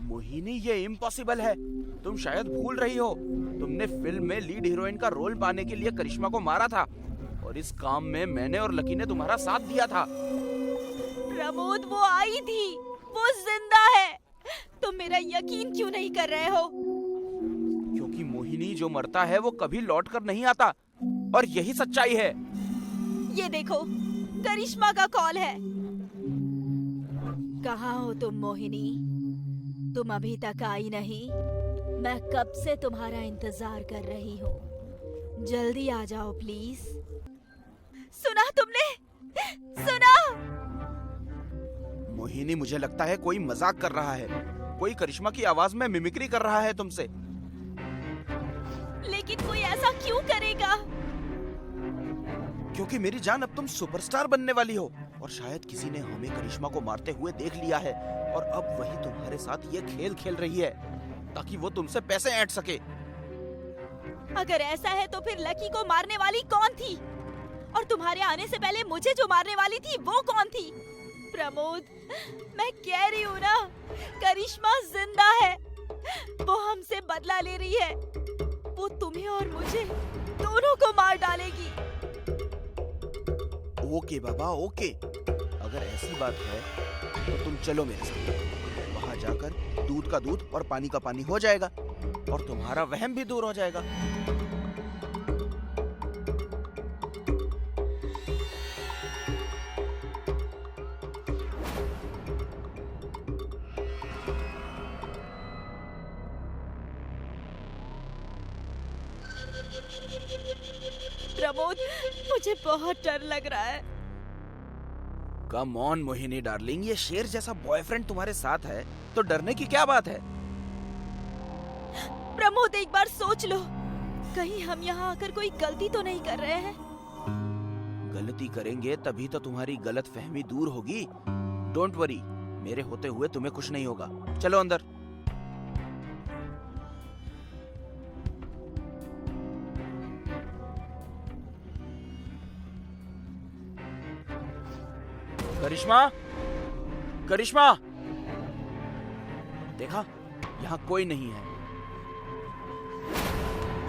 मोहिनी, ये इम्पॉसिबल है। तुम शायद भूल रही हो, तुमने फिल्म में लीड हीरोइन का रोल पाने के लिए करिश्मा को मारा था और इस काम में मैंने और लकी ने तुम्हारा साथ दिया था। प्रमोद, वो आई थी, वो जिंदा है। तुम मेरा यकीन क्यों नहीं कर रहे हो? क्योंकि मोहिनी, जो मरता है वो कभी लौट कर नहीं आता और यही सच्चाई है। ये देखो, करिश्मा का कॉल है। कहाँ हो तुम मोहिनी? तुम अभी तक आई नहीं। मैं कब से तुम्हारा इंतजार कर रही हूँ। जल्दी आ जाओ प्लीज। सुना तुमने? सुना? मोहिनी, मुझे लगता है कोई मजाक कर रहा है। कोई करिश्मा की आवाज में मिमिक्री कर रहा है तुमसे। लेकिन कोई ऐसा क्यों करेगा? क्योंकि मेरी जान, अब तुम सुपरस्टार बनने वाली हो और शायद किसी ने हमें करिश्मा को मारते हुए देख लिया है और अब वही तुम्हारे साथ ये खेल खेल रही है ताकि वो तुमसे पैसे ऐंठ सके। अगर ऐसा है तो फिर लकी को मारने वाली कौन थी? और तुम्हारे आने से पहले मुझे जो मारने वाली थी वो कौन थी? प्रमोद, मैं कह रही हूँ ना, करिश्मा जिंदा है। वो हमसे बदला ले रही है। वो तुम्हें और मुझे दोनों को मार डालेगी। ओके बाबा, ओके। अगर ऐसी बात है तो तुम चलो मेरे साथ। वहां जाकर दूध का दूध और पानी का पानी हो जाएगा और तुम्हारा वहम भी दूर हो जाएगा। प्रमोद, मुझे बहुत डर लग रहा है। कम ऑन मोहिनी डार्लिंग, ये शेर जैसा बॉयफ्रेंड तुम्हारे साथ है तो डरने की क्या बात है? प्रमोद, एक बार सोच लो, कहीं हम यहाँ आकर कोई गलती तो नहीं कर रहे हैं? गलती करेंगे तभी तो तुम्हारी गलत फहमी दूर होगी। डोंट वरी, मेरे होते हुए तुम्हें कुछ नहीं होगा। चलो अंदर। करिश्मा, करिश्मा, देखा, यहाँ कोई नहीं है।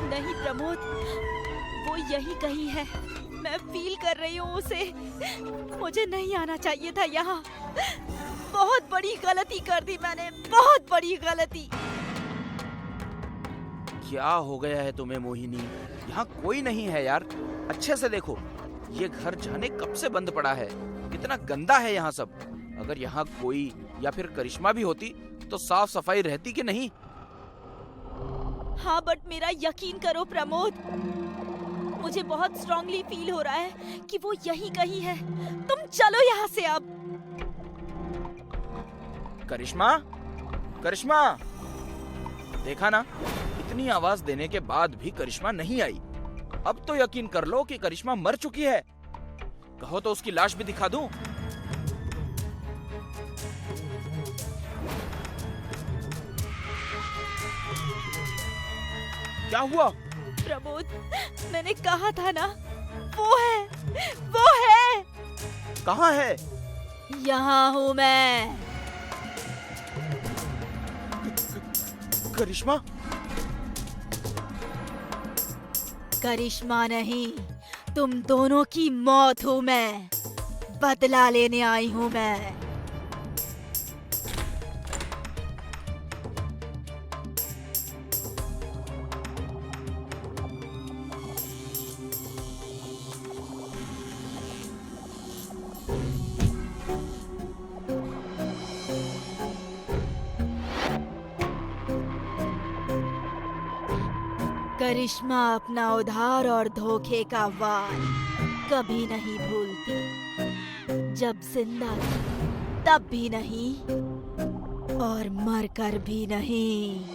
नहीं प्रमोद, वो यही कहीं है। मैं फील कर रही हूँ उसे। मुझे नहीं आना चाहिए था यहाँ। बहुत बड़ी गलती कर दी मैंने, बहुत बड़ी गलती। क्या हो गया है तुम्हें मोहिनी? यहाँ कोई नहीं है यार। अच्छे से देखो, ये घर जाने कब से बंद पड़ा है। कितना गंदा है यहाँ सब। अगर यहाँ कोई या फिर करिश्मा भी होती तो साफ सफाई रहती कि नहीं? हाँ, बट मेरा यकीन करो प्रमोद, मुझे बहुत स्ट्रांगली फील हो रहा है कि वो यही कहीं है। तुम चलो यहाँ से अब। करिश्मा, करिश्मा, देखा ना, इतनी आवाज देने के बाद भी करिश्मा नहीं आई। अब तो यकीन कर लो कि करिश्मा मर चुकी है। कहो तो उसकी लाश भी दिखा दूं? क्या हुआ? प्रमोद, मैंने कहा था ना, वो है, वो है। कहाँ है? यहाँ हूँ मैं। करिश्मा? करिश्मा नहीं, तुम दोनों की मौत हूँ मैं। बदला लेने आई हूँ मैं। करिश्मा अपना उधार और धोखे का वार कभी नहीं भूलती। जब जिंदा थी तब भी नहीं और मरकर भी नहीं।